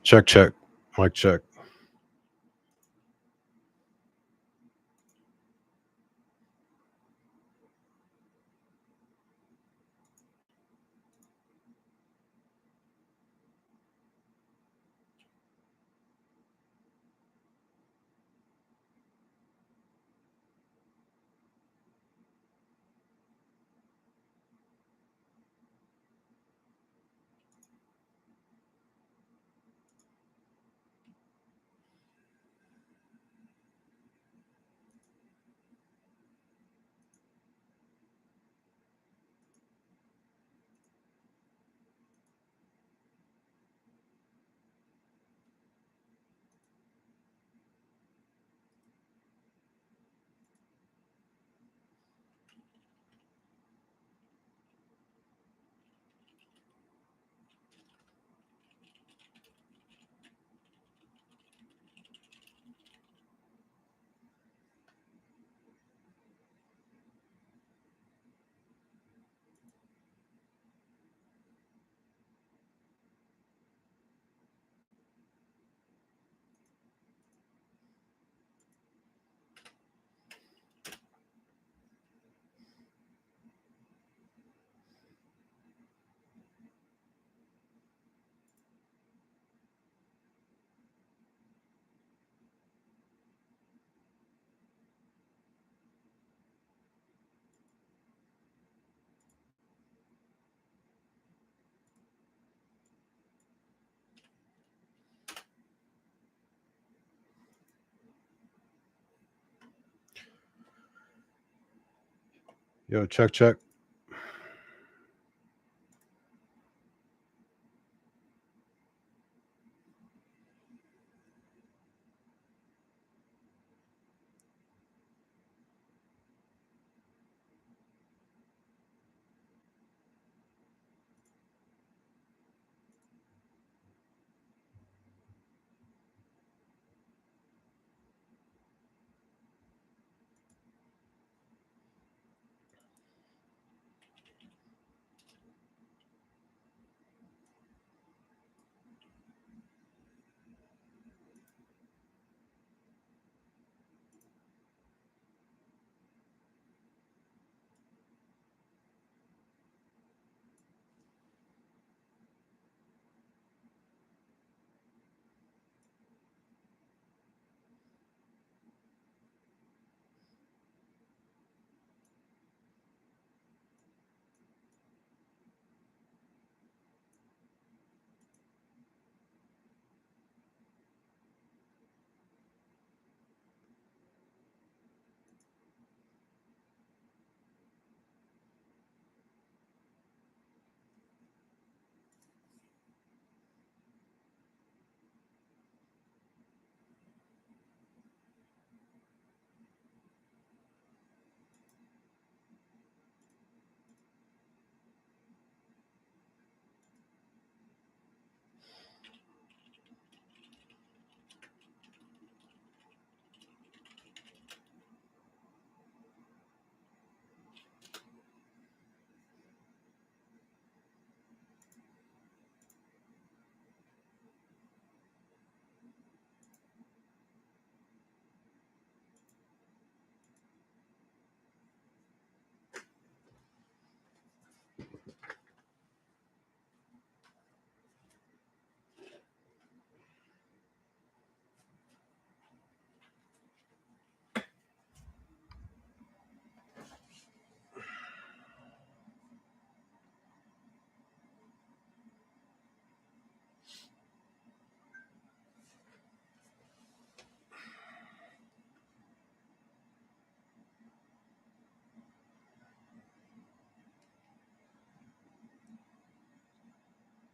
Check, check. Mic check. Yo, check, check.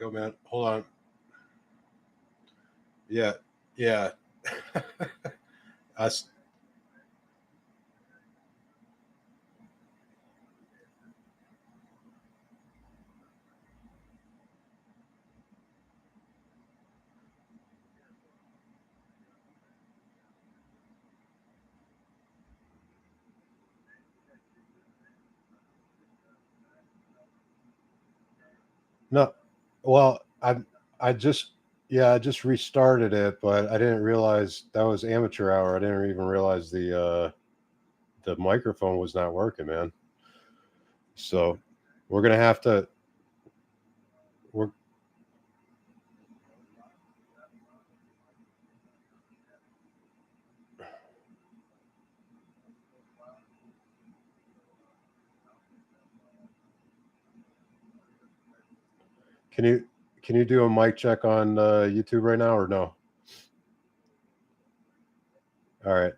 Yo, man, hold on. Yeah, yeah. Us. No, well, I just Yeah, I just restarted it, but I didn't realize that was amateur hour. I didn't even realize the microphone was not working, man. So we're gonna have to. We're Can you do a mic check on YouTube right now or no? All right.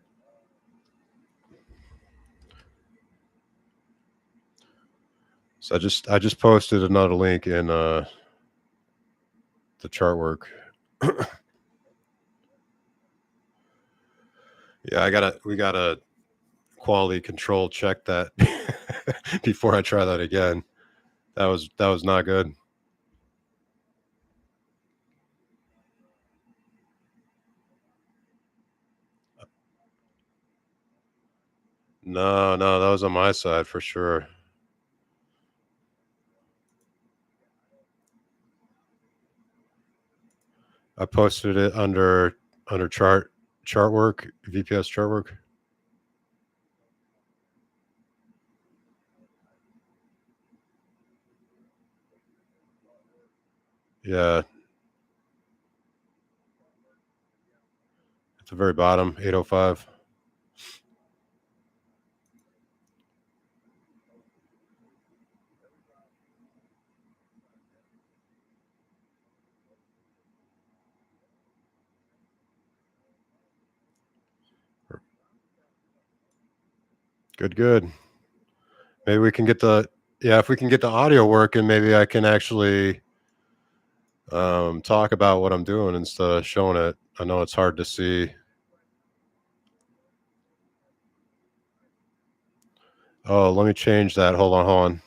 So I just posted another link in the chart work. Yeah, we gotta quality control check that before I try that again. That was not good. No, that was on my side for sure. I posted it under chart work, VPS chart work. Yeah. At the very bottom, 805. Good. Maybe we can get if we can get the audio working, maybe I can actually talk about what I'm doing instead of showing it. I know it's hard to see. Oh, let me change that. Hold on.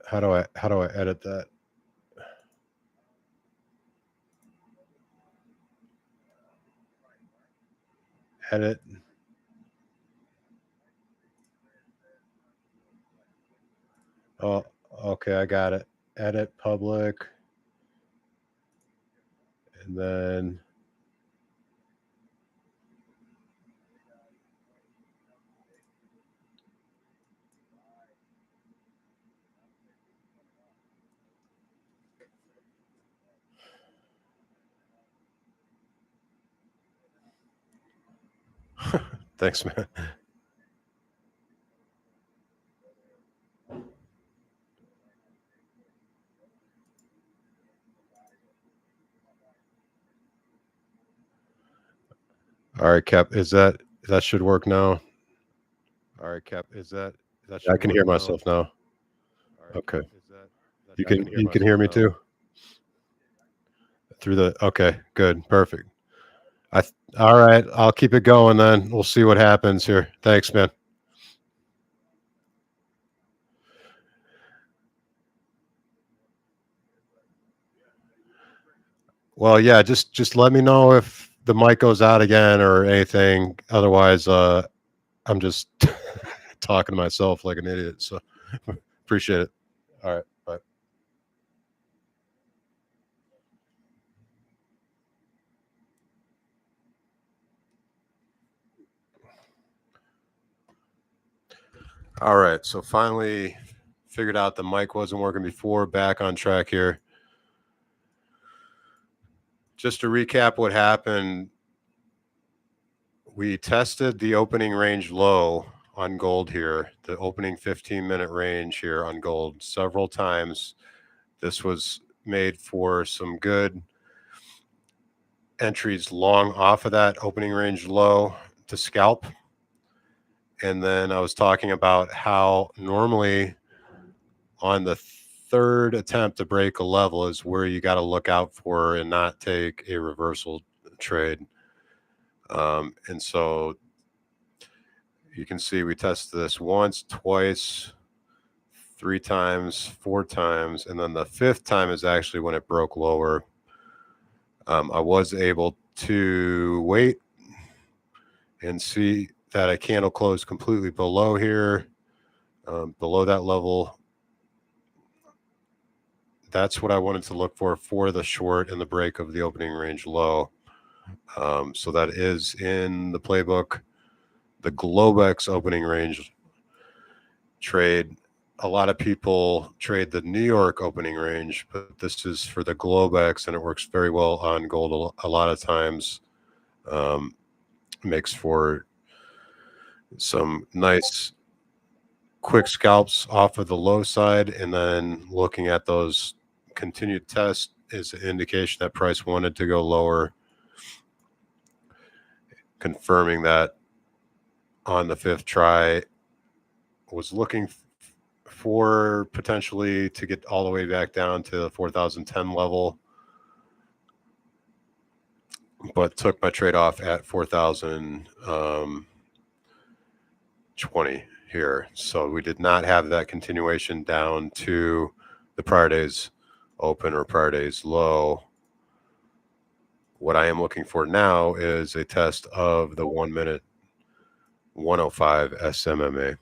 How do I edit that? Edit. Oh, okay, I got it. Edit public. And then thanks, man. All right, Cap. That should work now? All right, Cap. That should I can hear myself now. Okay. You can hear me too? Through the okay, good. Perfect. All right, I'll keep it going then. We'll see what happens here. Thanks, man. Well, yeah, just let me know if the mic goes out again or anything. Otherwise, I'm just talking to myself like an idiot. So appreciate it. All right, bye. All right, so finally figured out the mic wasn't working before. Back on track here. Just to recap what happened, we tested the opening range low on gold here, the opening 15-minute range here on gold several times. This was made for some good entries long off of that opening range low to scalp. And then I was talking about how normally on the third attempt to break a level is where you got to look out for and not take a reversal trade. And so you can see we tested this once, twice, 3 times, 4 times, and then the 5th time is actually when it broke lower. I was able to wait and see that a candle closed completely below here, below that level that's what I wanted to look for the short and the break of the opening range low. So that is in the playbook. The Globex opening range trade. A lot of people trade the New York opening range, but this is for the Globex, and it works very well on gold a lot of times. Makes for some nice quick scalps off of the low side, and then looking at those continued tests is an indication that price wanted to go lower, confirming that on the fifth try. Was looking for potentially to get all the way back down to the 4,010 level, but took my trade off at 4,020 here. So we did not have that continuation down to the prior day's open or prior day's low. What I am looking for now is a test of the 1 minute 105 SMMA.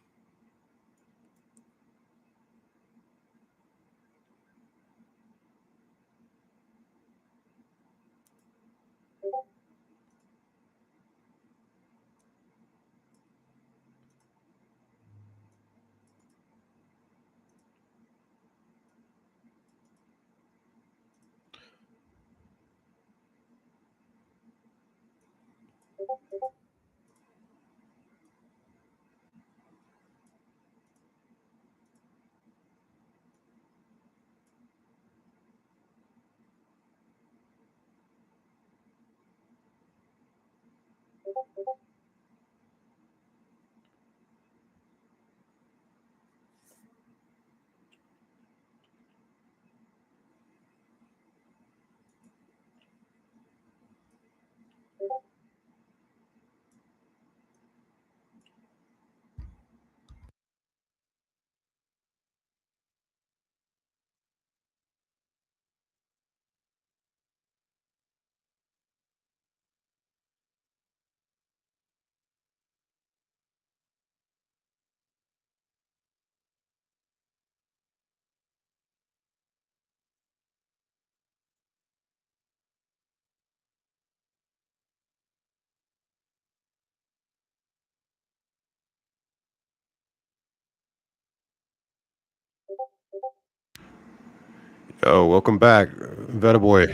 Oh, welcome back, Veta Boy.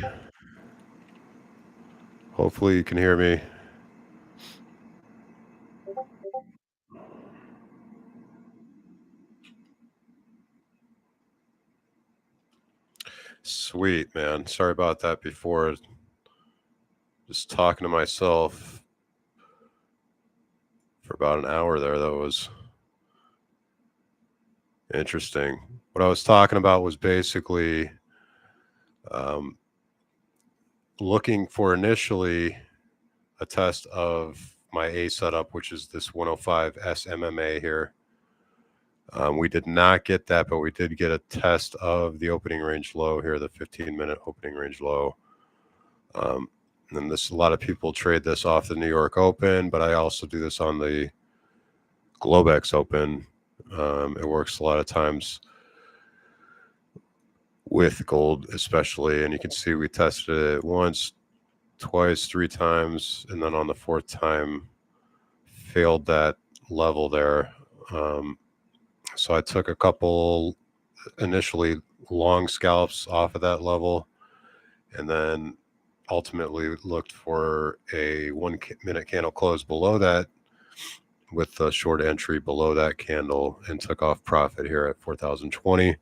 Hopefully you can hear me. Sweet, man. Sorry about that before. Just talking to myself for about an hour there. That was interesting. What I was talking about was basically looking for initially a test of my A setup, which is this 105 SMMA here. We did not get that, but we did get a test of the opening range low here, the 15-minute opening range low. And a lot of people trade this off the New York Open, but I also do this on the Globex Open. It works a lot of times with gold, especially. And you can see we tested it once, twice, 3 times, and then on the 4th time failed that level there. So I took a couple initially long scalps off of that level, and then ultimately looked for a 1 minute candle close below that with a short entry below that candle and took off profit here at 4,020.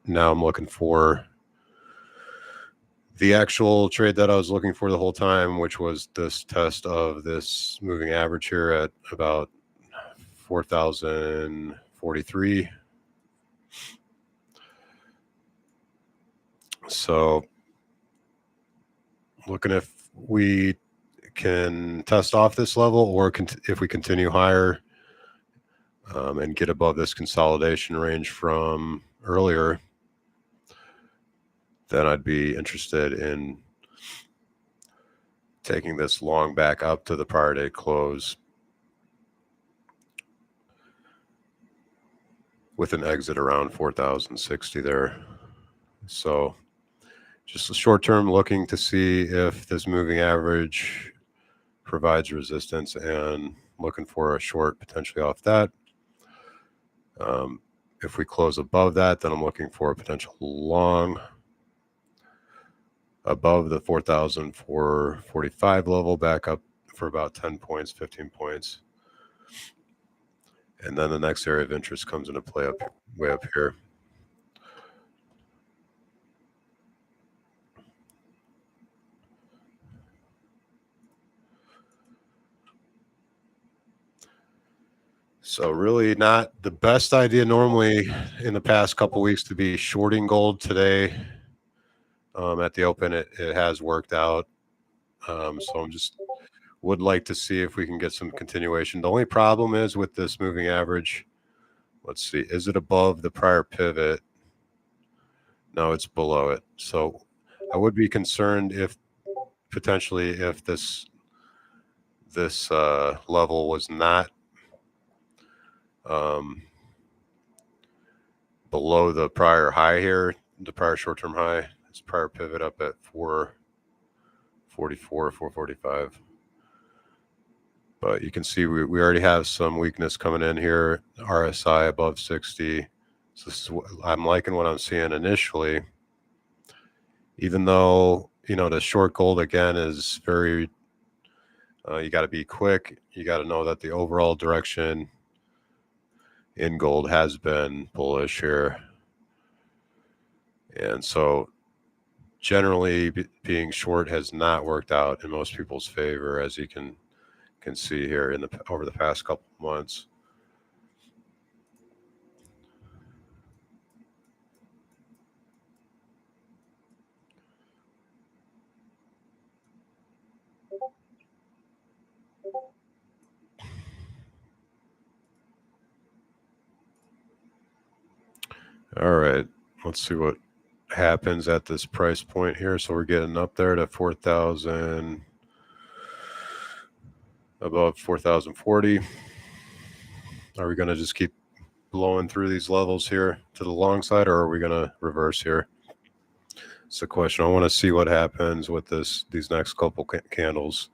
Now I'm looking for the actual trade that I was looking for the whole time, which was this test of this moving average here at about 4,043. So looking if we can test off this level, or if we continue higher and get above this consolidation range from earlier, then I'd be interested in taking this long back up to the prior day close with an exit around 4,060 there. So just a short term, looking to see if this moving average provides resistance and looking for a short potentially off that. If we close above that, then I'm looking for a potential long above the 4,445 level, back up for about 10 points, 15 points. And then the next area of interest comes into play way up here. So really not the best idea normally in the past couple weeks to be shorting gold today. At the open, it has worked out. So I'm just would like to see if we can get some continuation. The only problem is with this moving average. Let's see, is it above the prior pivot? No, it's below it. So I would be concerned if potentially if this level was not below the prior high here, the prior short-term high, this prior pivot up at 444, 445. But you can see we already have some weakness coming in here. RSI above 60. So this is I'm liking what I'm seeing initially, even though, you know, the short gold again is very, you got to be quick. You got to know that the overall direction in gold has been bullish here. And so generally being short has not worked out in most people's favor, as you can see here in over the past couple of months. All right, let's see what happens at this price point here. So we're getting up there to 4,000, above 4,040. Are we going to just keep blowing through these levels here to the long side, or are we going to reverse here? It's the question. I want to see what happens with these next couple candles.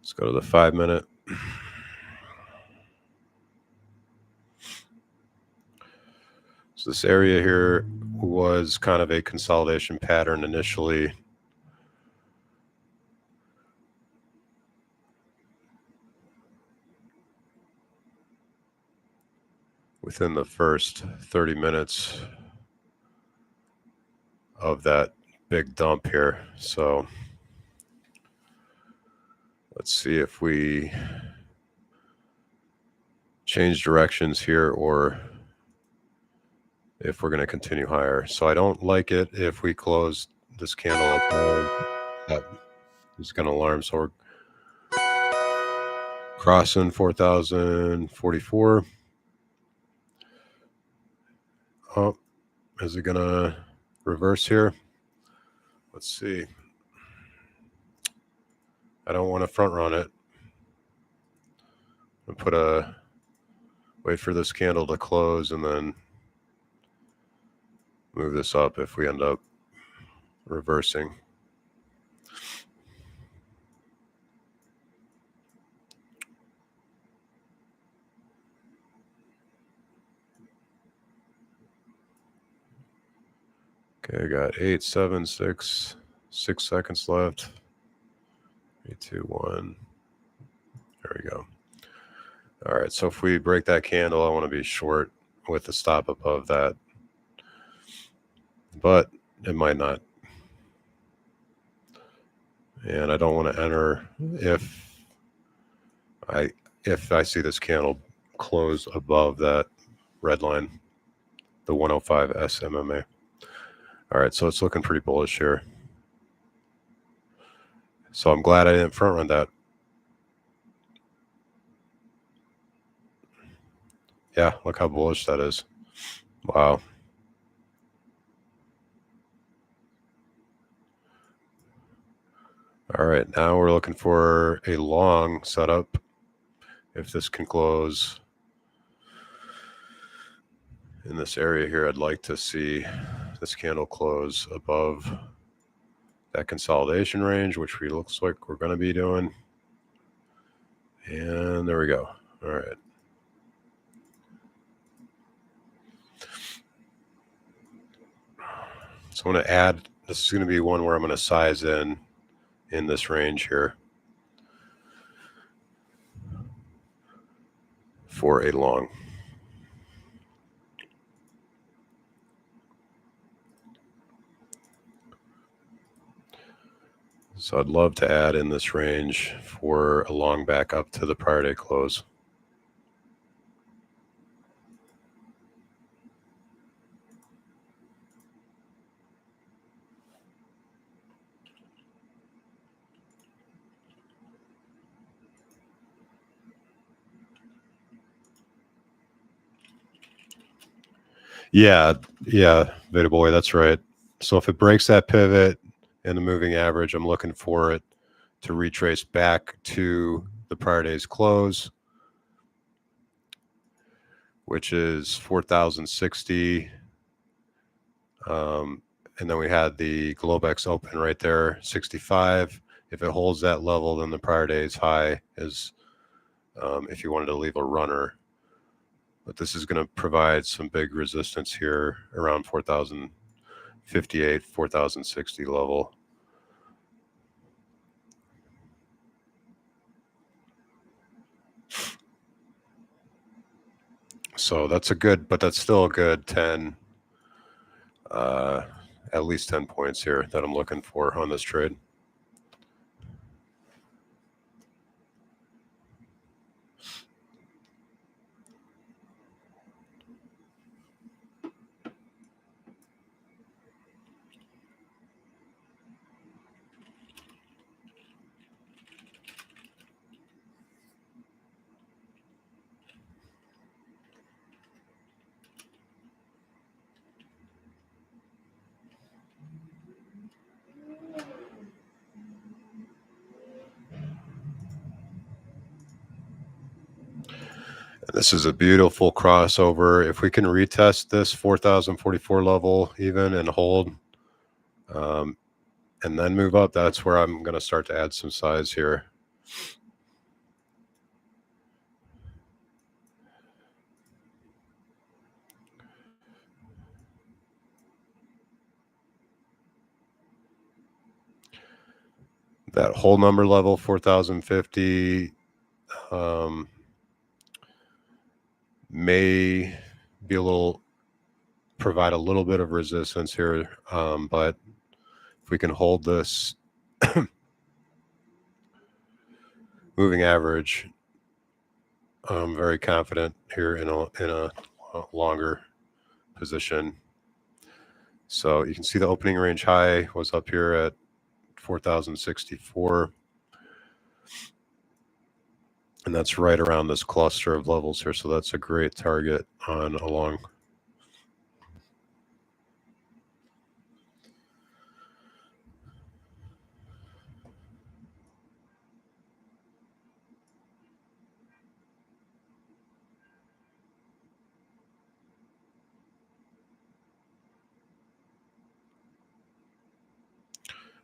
Let's go to the 5-minute. So this area here was kind of a consolidation pattern initially. Within the first 30 minutes of that big dump here. So let's see if we change directions here or if we're going to continue higher. So I don't like it if we close this candle above. That is going to alarm. So we're crossing 4,044. Oh, is it going to reverse here? Let's see. I don't want to front run it. I'll wait for this candle to close and then move this up if we end up reversing. Okay, I got 8, 7, 6 seconds left. 3, 2, 1. There we go. All right, so if we break that candle, I want to be short with the stop above that. But it might not. And I don't want to enter if I see this candle close above that red line, the 105 SMMA. All right, so it's looking pretty bullish here. So I'm glad I didn't front run that. Yeah, look how bullish that is. Wow. All right, now we're looking for a long setup. If this can close in this area here, I'd like to see this candle close above that consolidation range, which looks like we're going to be doing. And there we go. All right. So I'm going to add, this is going to be one where I'm going to size in this range here for a long. So I'd love to add in this range for a long back up to the prior day close. Yeah, Beta Boy, that's right. So if it breaks that pivot and the moving average, I'm looking for it to retrace back to the prior day's close, which is 4,060. And then we had the Globex open right there, 65. If it holds that level, then the prior day's high is if you wanted to leave a runner. But this is going to provide some big resistance here around 4,058, 4,060 level. So that's a good, but that's still a good 10, at least 10 points here that I'm looking for on this trade. This is a beautiful crossover. If we can retest this 4,044 level even and hold, and then move up, that's where I'm going to start to add some size here. That whole number level, 4,050, may be provide a little bit of resistance here, but if we can hold this moving average, I'm very confident here in a longer position. So you can see the opening range high was up here at 4,064. And that's right around this cluster of levels here. So that's a great target on a long.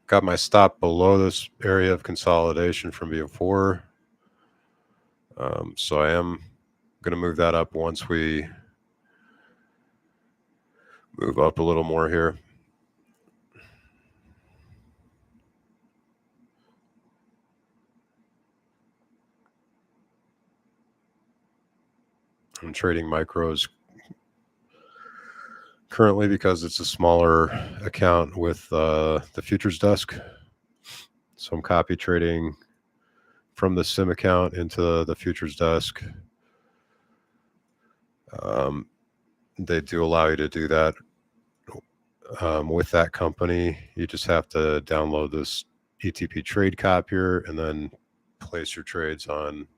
Got my stop below this area of consolidation from before. So I am going to move that up once we move up a little more here. I'm trading micros currently because it's a smaller account with the futures desk. So I'm copy trading from the sim account into the futures desk. They do allow you to do that with that company. You just have to download this ETP trade copier and then place your trades on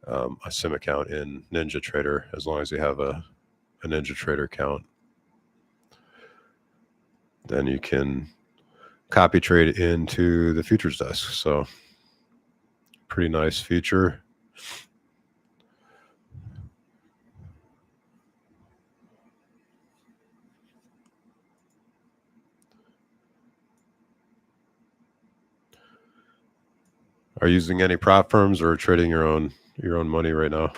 a sim account in NinjaTrader, as long as you have a NinjaTrader account. Then you can copy trade into the futures desk. So pretty nice feature. Are you using any prop firms or trading your own money right now?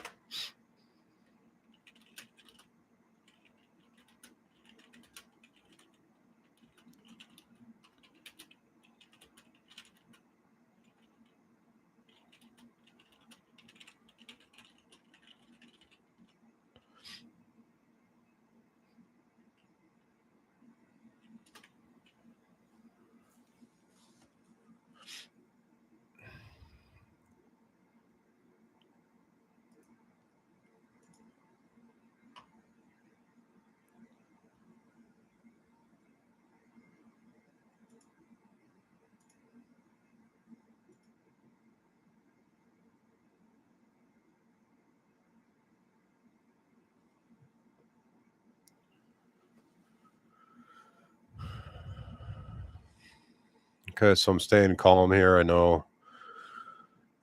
Okay, so I'm staying calm here. I know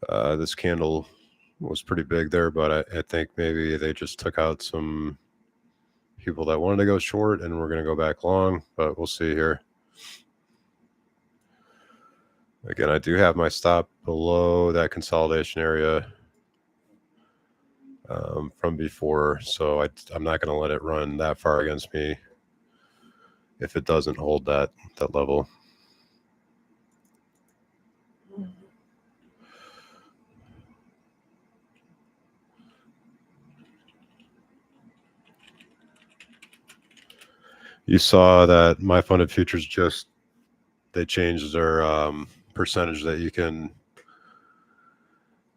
this candle was pretty big there, but I think maybe they just took out some people that wanted to go short and we're going to go back long, but we'll see here. Again, I do have my stop below that consolidation area from before, so I'm not going to let it run that far against me if it doesn't hold that level. You saw that my funded futures they changed their percentage that you can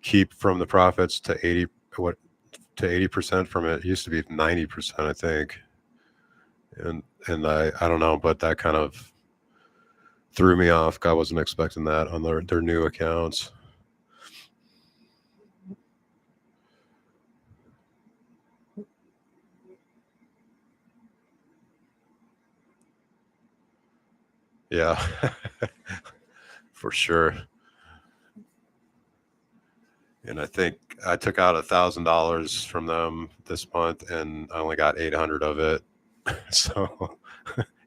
keep from the profits to 80% from it. It used to be 90%, I think. And I don't know, but that kind of threw me off. I wasn't expecting that on their new accounts. Yeah, for sure. And I think I took out $1,000 from them this month, and I only got 800 of it. So,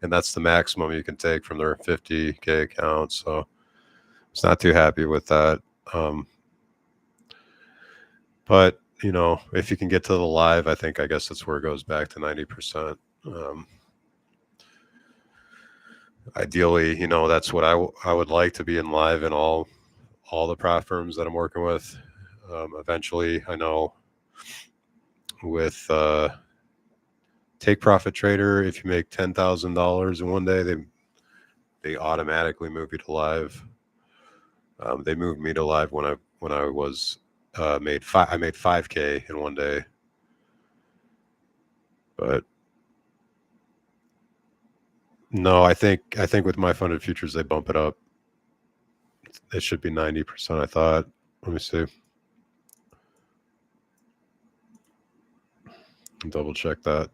and that's the maximum you can take from their 50K account. So, it's not too happy with that. But you know, if you can get to the live, I guess that's where it goes back to 90%. Ideally, you know, that's what I would like to be in live in all the prop firms that I'm working with. Eventually, I know with Take Profit Trader, if you make $10,000 in one day, they automatically move you to live. They moved me to live when I was I made 5K in one day. But no, I think with my funded futures they bump it up. It should be 90%, I thought. Let me see. Double check that.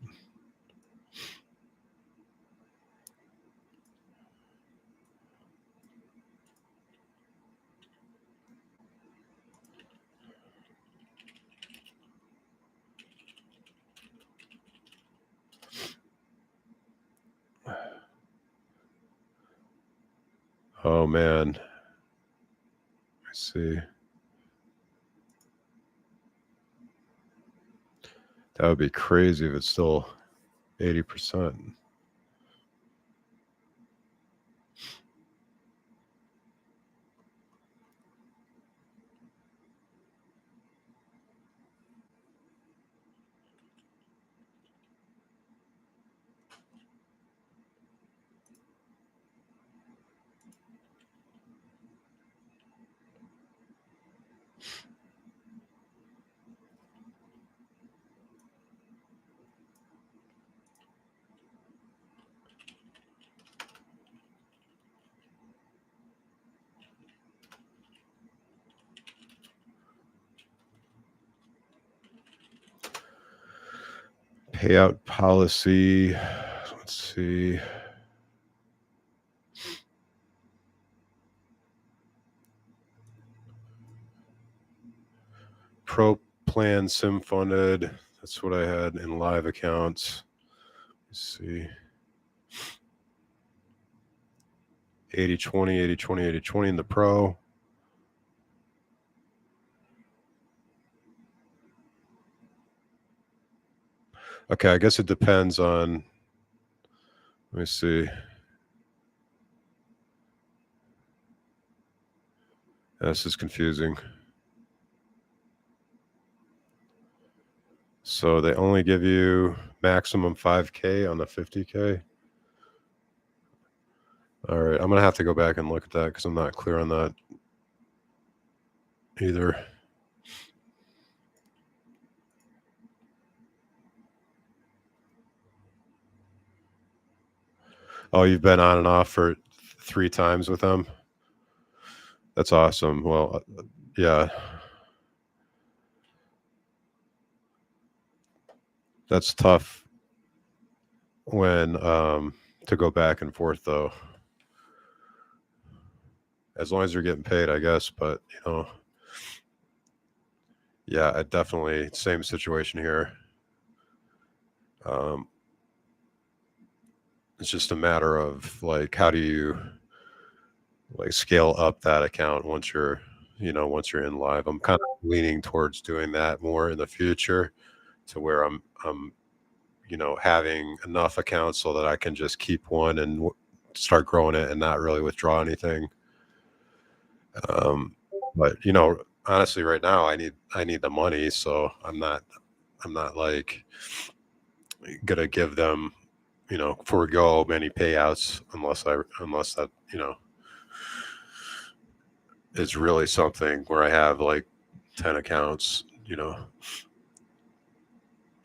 Oh man. I see. That would be crazy if it's still 80%. Payout policy. Let's see. Pro plan sim funded. That's what I had in live accounts. Let's see. 80-20, 80-20, 80-20 in the pro. Okay, I guess it depends on, let me see. This is confusing. So they only give you maximum 5K on the 50K. All right, I'm going to have to go back and look at that because I'm not clear on that either. Oh, you've been on and off for 3 times with them? That's awesome. Well, yeah. That's tough when to go back and forth though. As long as you're getting paid, I guess, but you know, yeah, I definitely same situation here. It's just a matter of like how do you like scale up that account once you're, you know, once you're in live. I'm kind of leaning towards doing that more in the future to where I'm you know, having enough accounts so that I can just keep one and start growing it and not really withdraw anything. But you know, honestly, right now I need the money, so I'm not like gonna give them, you know, forego many payouts unless that, you know, is really something where I have like 10 accounts, you know,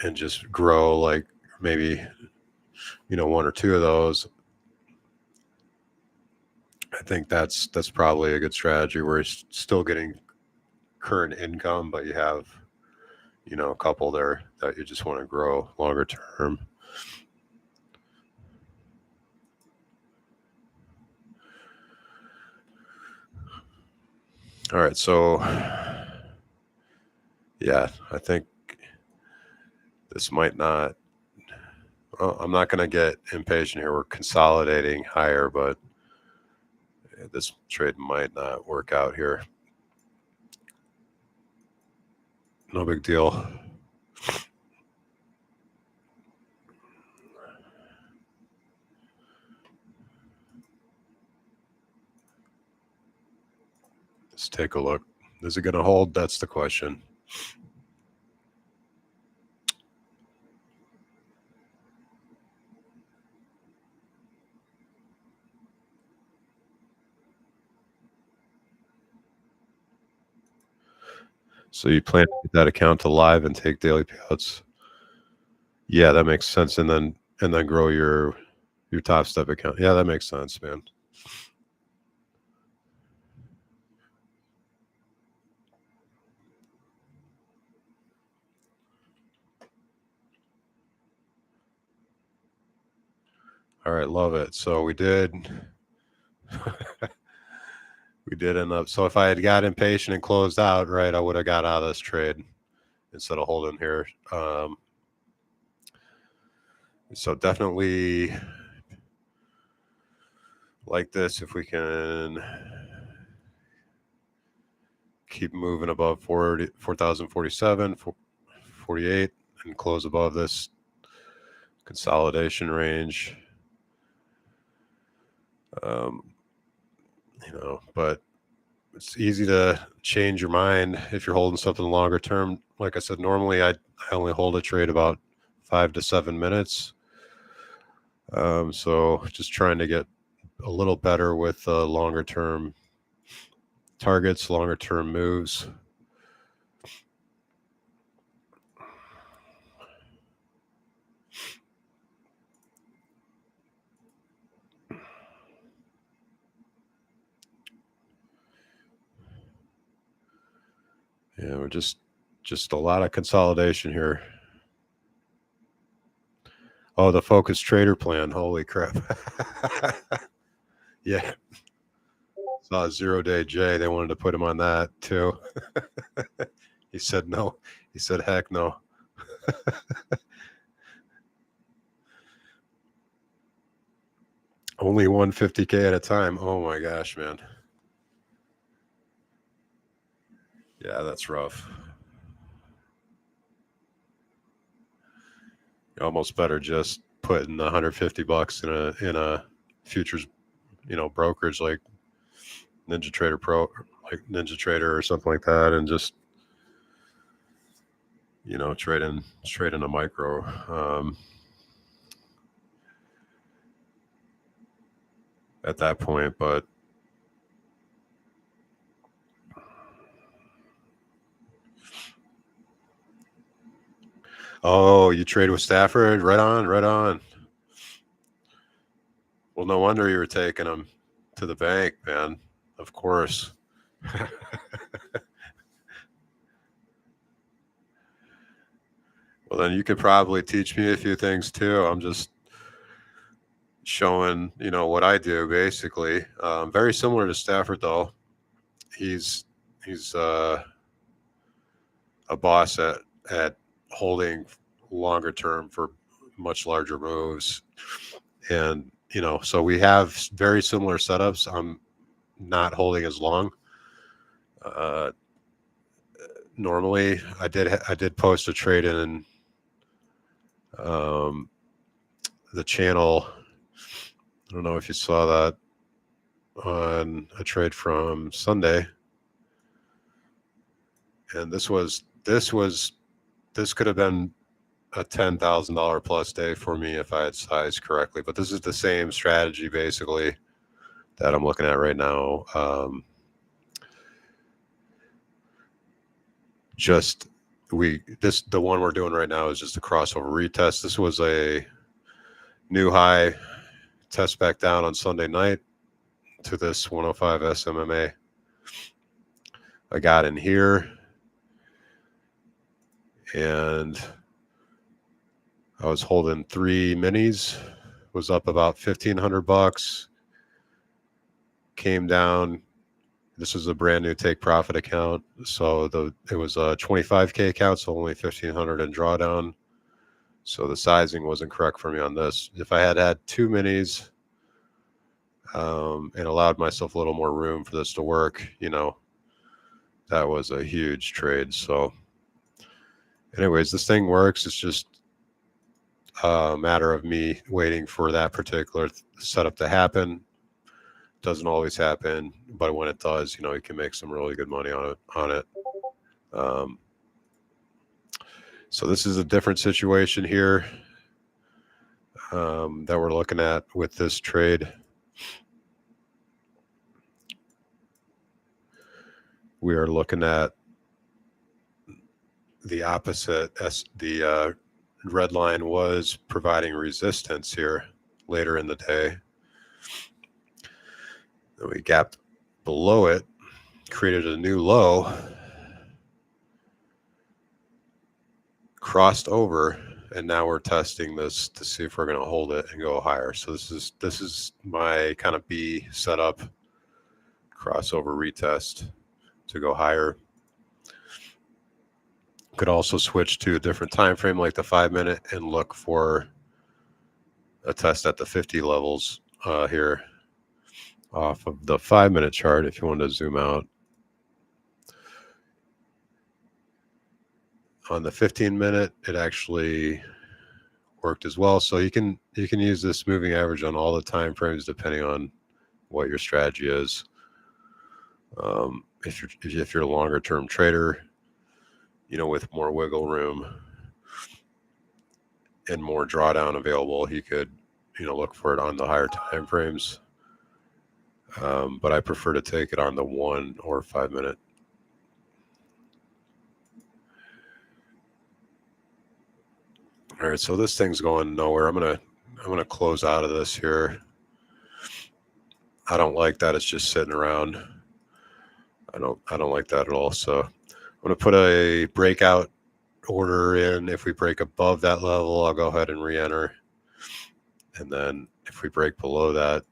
and just grow like maybe, you know, 1 or 2 of those. I think that's probably a good strategy where you're still getting current income, but you have, you know, a couple there that you just want to grow longer term. All right, so yeah, I think this might not. Well, I'm not going to get impatient here. We're consolidating higher, but this trade might not work out here. No big deal. Let's take a look. Is it going to hold? That's the question. So you plan to get that account to live and take daily payouts? Yeah, that makes sense. And then grow your Top Step account. Yeah, that makes sense, man. All right, love it. So we did we did end up. So if I had got impatient and closed out, right, I would have got out of this trade instead of holding here. So definitely like this if we can keep moving above 4,047, 48, and close above this consolidation range. You know, but it's easy to change your mind if you're holding something longer term. Like I said, normally I only hold a trade about 5 to 7 minutes. So just trying to get a little better with longer term targets, longer term moves. Yeah, we're just a lot of consolidation here. Oh, the focus trader plan. Holy crap. Yeah. Saw 0 Day J. They wanted to put him on that too. He said no. He said, heck no. Only 150K at a time. Oh my gosh, man. Yeah, that's rough. You almost better just putting $150 in a futures, brokerage like Ninja Trader Pro, like Ninja Trader or something like that, and just trade in a micro. At that point, but oh, you trade with Stafford? Right on, right on. Well, no wonder you were taking him to the bank, man. Of course. Well, then you could probably teach me a few things too. I'm just showing, what I do basically. Very similar to Stafford, though. He's a boss at holding longer term for much larger moves, and so we have very similar setups. I'm not holding as long. Normally, I did post a trade in the channel. I don't know if you saw that on a trade from Sunday. And this could have been a $10,000 plus day for me if I had sized correctly. But this is the same strategy basically that I'm looking at right now. The one we're doing right now is just a crossover retest. This was a new high test back down on Sunday night to this 105 SMMA. I got in here and I was holding 3 minis, was up about $1,500, came down. This is a brand new take profit account. So it was a 25K account, so only 1,500 in drawdown. So the sizing wasn't correct for me on this. If I had 2 minis and allowed myself a little more room for this to work, that was a huge trade. So anyways, this thing works. It's just a matter of me waiting for that particular setup to happen. Doesn't always happen, but when it does, you can make some really good money on it. So this is a different situation here that we're looking at with this trade. We are looking at the opposite. As the red line was providing resistance here later in the day. Then we gapped below it, created a new low, crossed over, and now we're testing this to see if we're going to hold it and go higher. So this is my kind of B setup, crossover retest to go higher. Could also switch to a different time frame like the 5-minute and look for a test at the 50 levels here off of the 5-minute chart if you want to zoom out. On the 15-minute, it actually worked as well. So you can use this moving average on all the time frames depending on what your strategy is. If you're a longer term trader, with more wiggle room and more drawdown available, you could look for it on the higher time frames. But I prefer to take it on the 1 or 5-minute. All right, so this thing's going nowhere. I'm gonna close out of this here. I don't like that it's just sitting around. I don't like that at all. So I'm gonna put a breakout order in. If we break above that level, I'll go ahead and re-enter. And then if we break below that,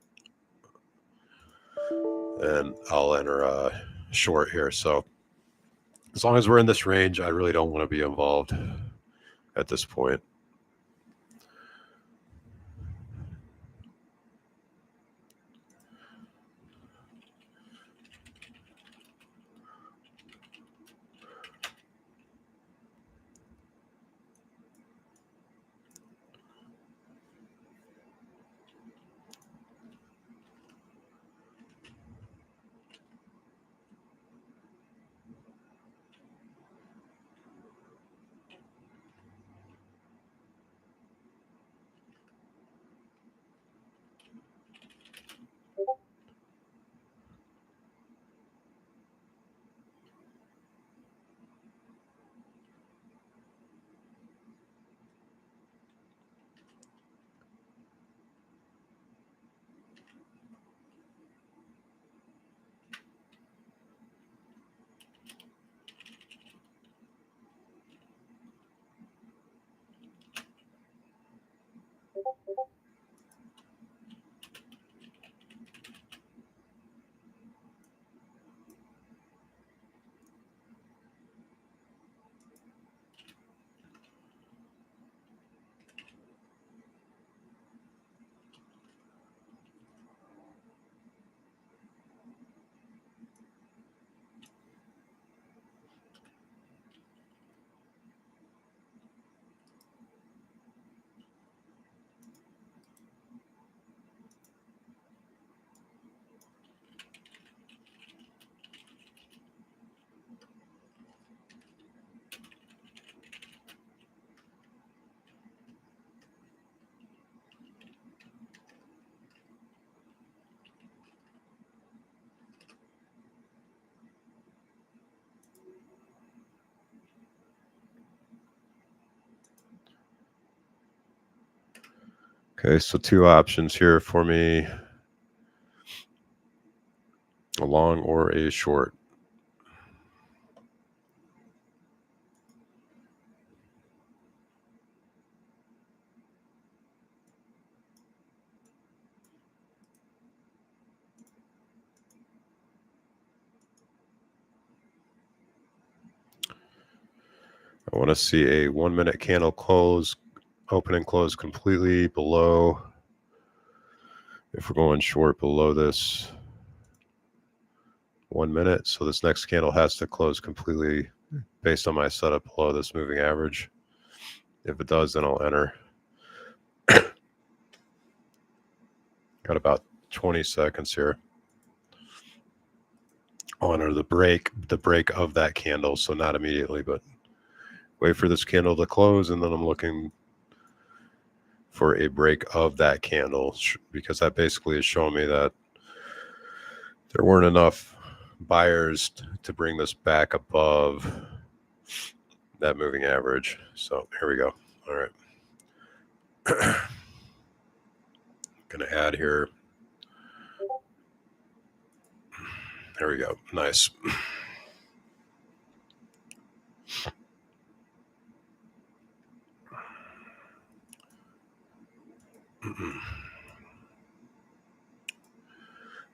then I'll enter a short here. So As long as we're in this range, I really don't want to be involved at this point. Okay, so two options here for me, a long or a short. I want to see a 1 minute candle close, open and close completely below. If we're going short below this 1 minute, so this next candle has to close completely based on my setup below this moving average. If it does, then I'll enter. Got about 20 seconds here. I'll enter the break of that candle, so not immediately, but wait for this candle to close, and then I'm looking for a break of that candle, because that basically is showing me that there weren't enough buyers to bring this back above that moving average. So here we go. All right. Going to add here. There we go. Nice.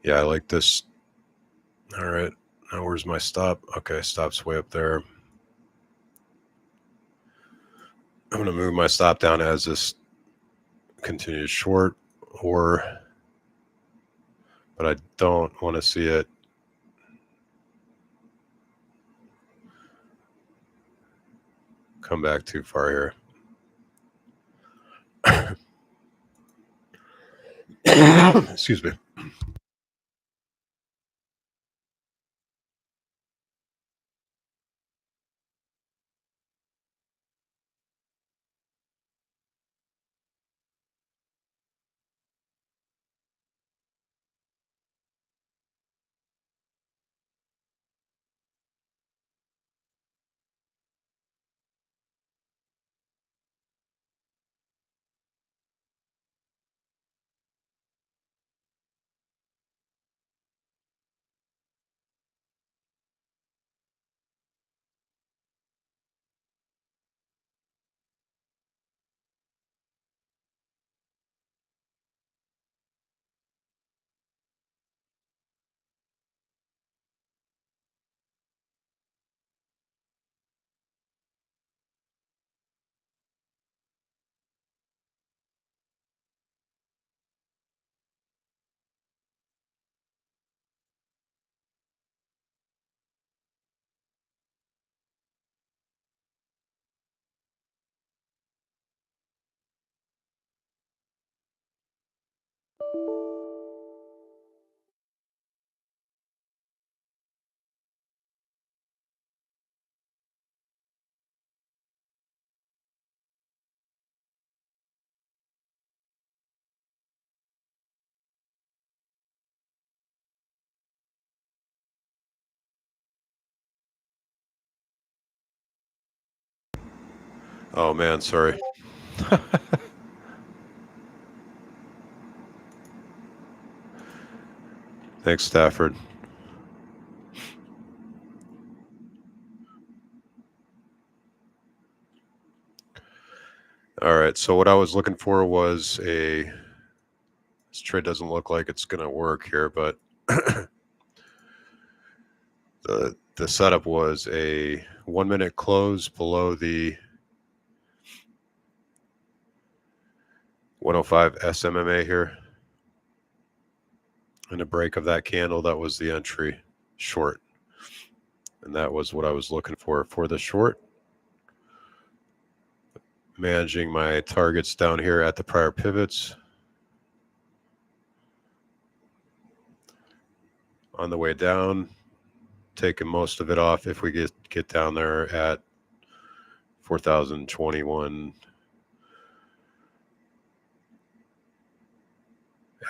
Yeah, I like this. All right. Now where's my stop? Okay, stop's way up there. I'm going to move my stop down as this continues short, but I don't want to see it come back too far here. Excuse me. Oh man, sorry. Thanks, Stafford. All right. So what I was looking for was this trade doesn't look like it's going to work here, but the setup was a 1 minute close below the 105 SMMA here. And a break of that candle, that was the entry short. And that was what I was looking for the short. Managing my targets down here at the prior pivots. On the way down, taking most of it off if we get down there at 4,021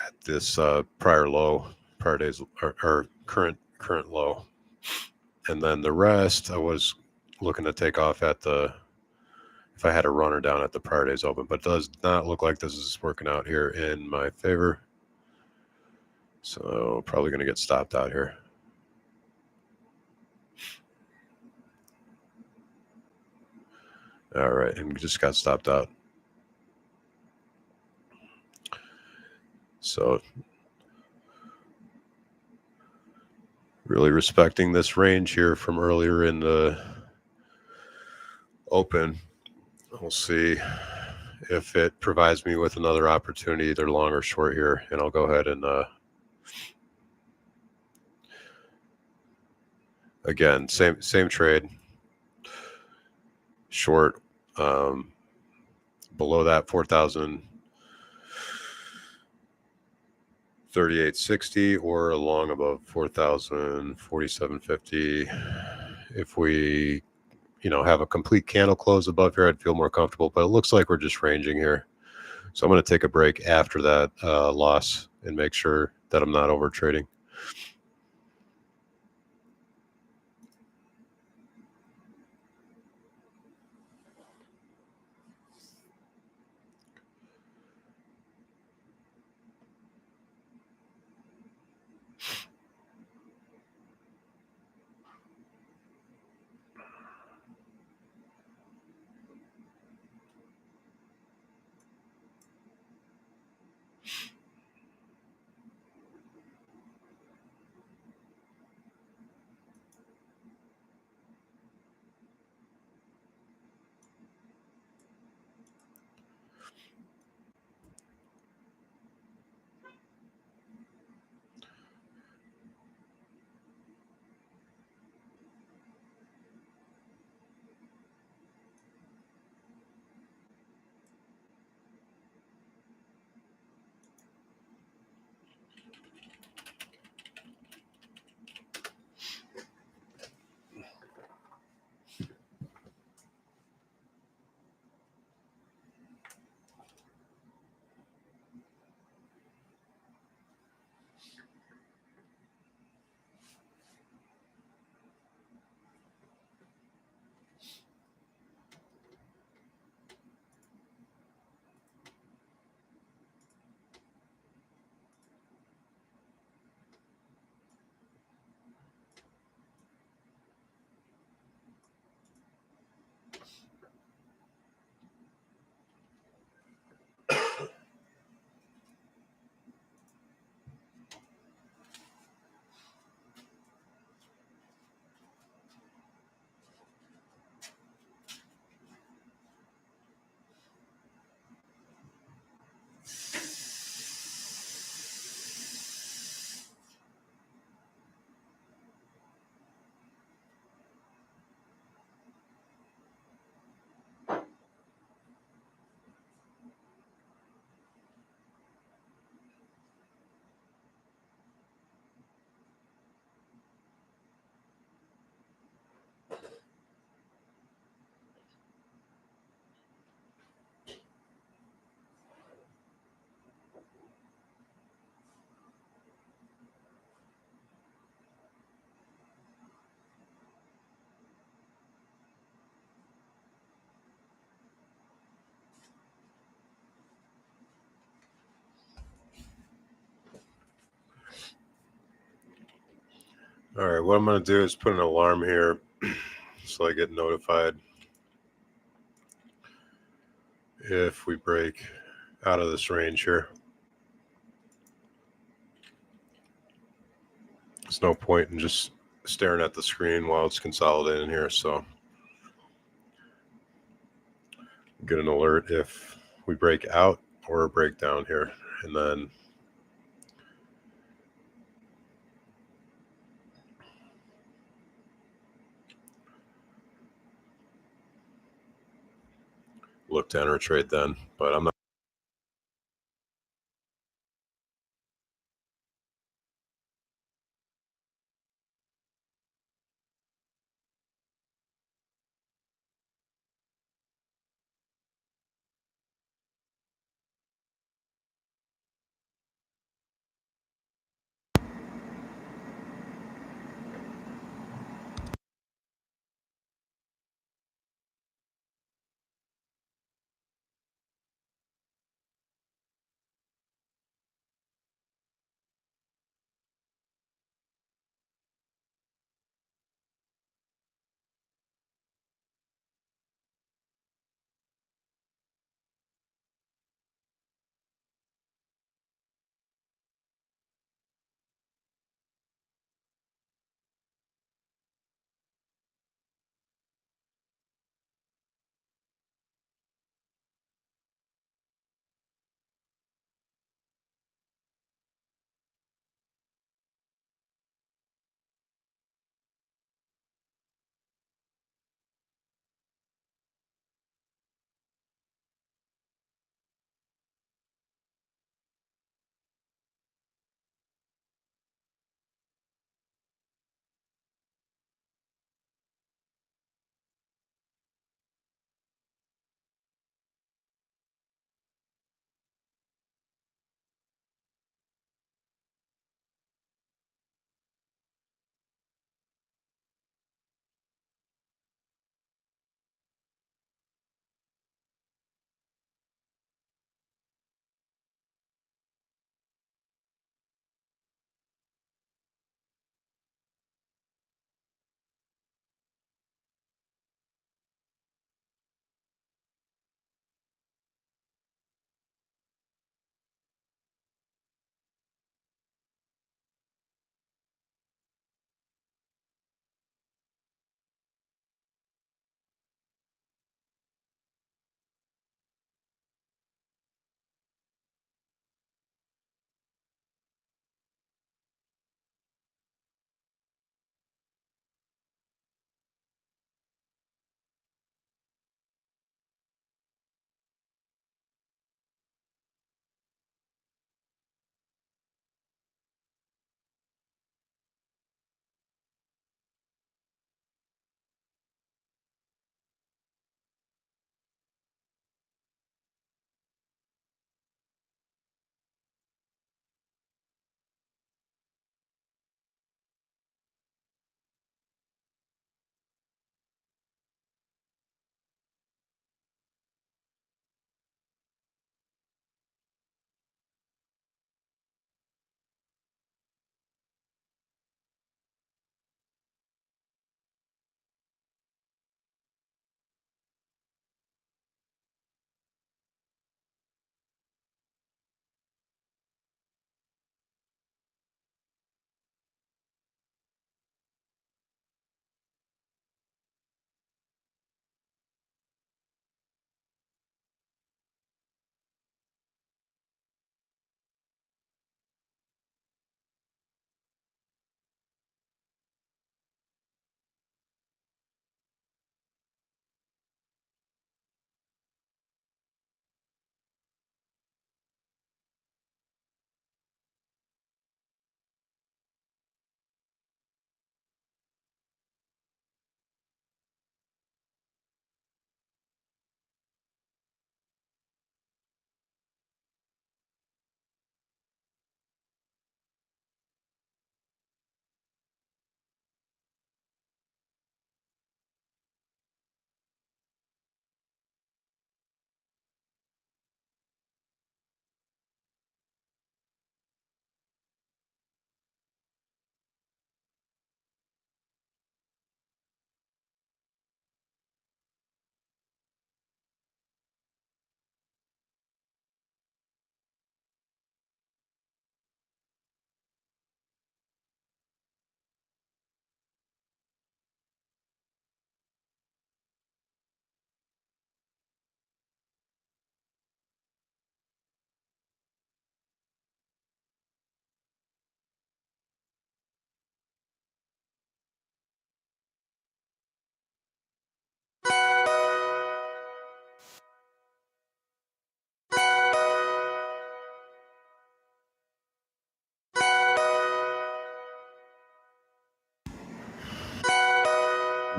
at this prior days or current low. And then the rest I was looking to take off at if I had a runner down at the prior days open, but it does not look like this is working out here in my favor. So probably going to get stopped out here. All right, and just got stopped out. So really respecting this range here from earlier in the open. We'll see if it provides me with another opportunity, either long or short here, and I'll go ahead and again, same trade, short below that 4,038.60 or a long above 4,047.50. If we have a complete candle close above here, I'd feel more comfortable, but it looks like we're just ranging here. So I'm going to take a break after that loss and make sure that I'm not over trading. All right, what I'm going to do is put an alarm here so I get notified if we break out of this range here. There's no point in just staring at the screen while it's consolidating here, so get an alert if we break out or a breakdown here, and then look to enter a trade then, but I'm not.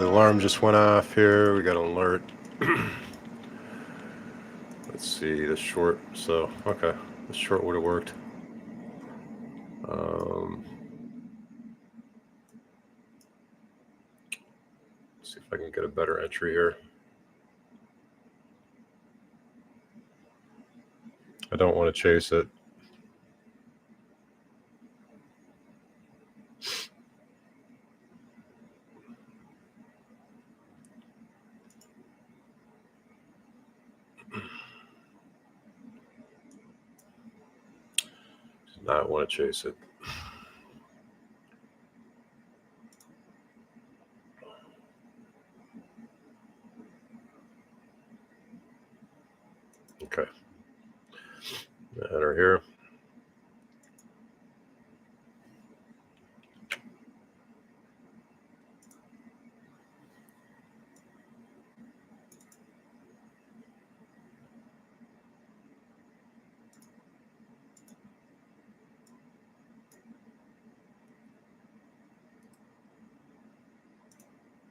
The alarm just went off here. We got an alert. Let's see the short. So, okay, the short would have worked. See if I can get a better entry here. I don't want to chase it. Do not want to chase it. Okay. Enter here.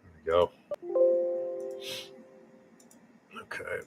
There we go. Okay.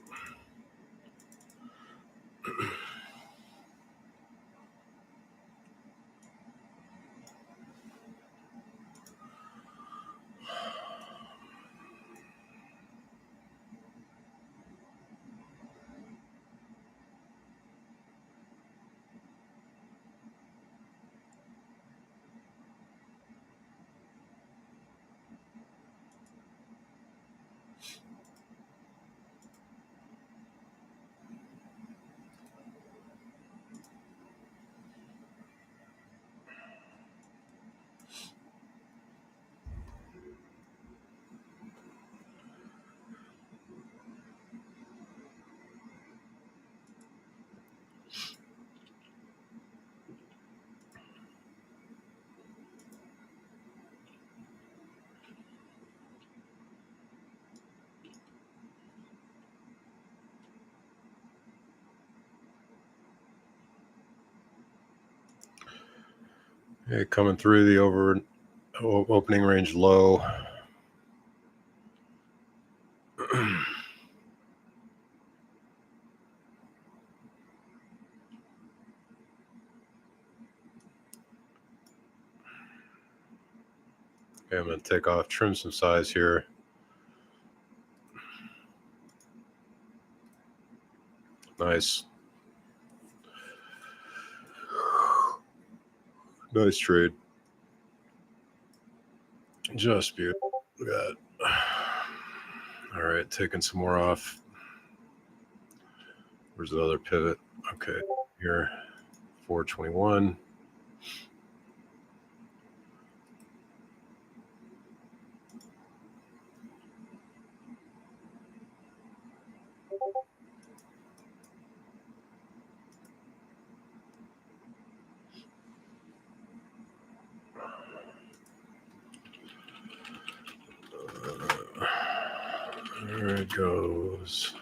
Okay, coming through the opening range low. Okay, I'm going to take off, trim some size here. Nice. Nice trade. Just beautiful. Look at that. All right, taking some more off. Where's the other pivot? Okay, here, 421. There it goes.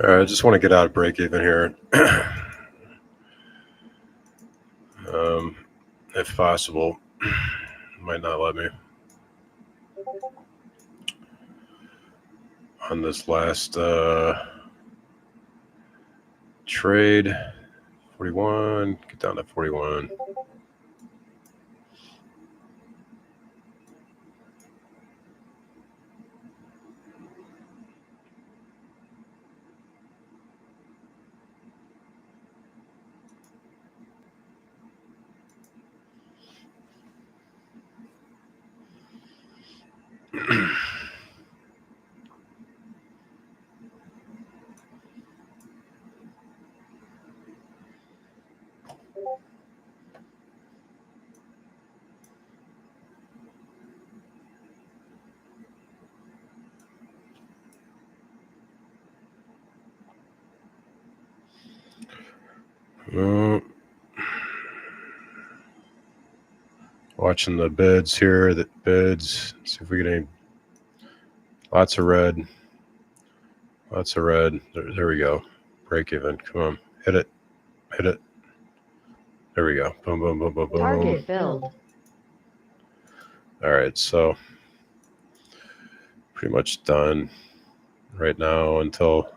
All right, I just want to get out of break even here, if possible. Might not let me. On this last trade, 41, get down to 41. Watching the bids here. The bids. See if we get any. Lots of red. Lots of red. There we go. Break even. Come on. Hit it. Hit it. There we go. Boom, boom, boom, boom, boom. Target filled. All right. So pretty much done right now until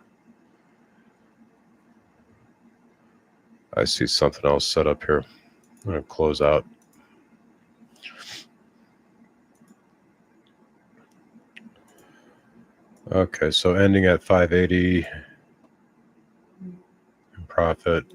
I see something else set up here. I'm going to close out. Okay, so ending at 580 in profit.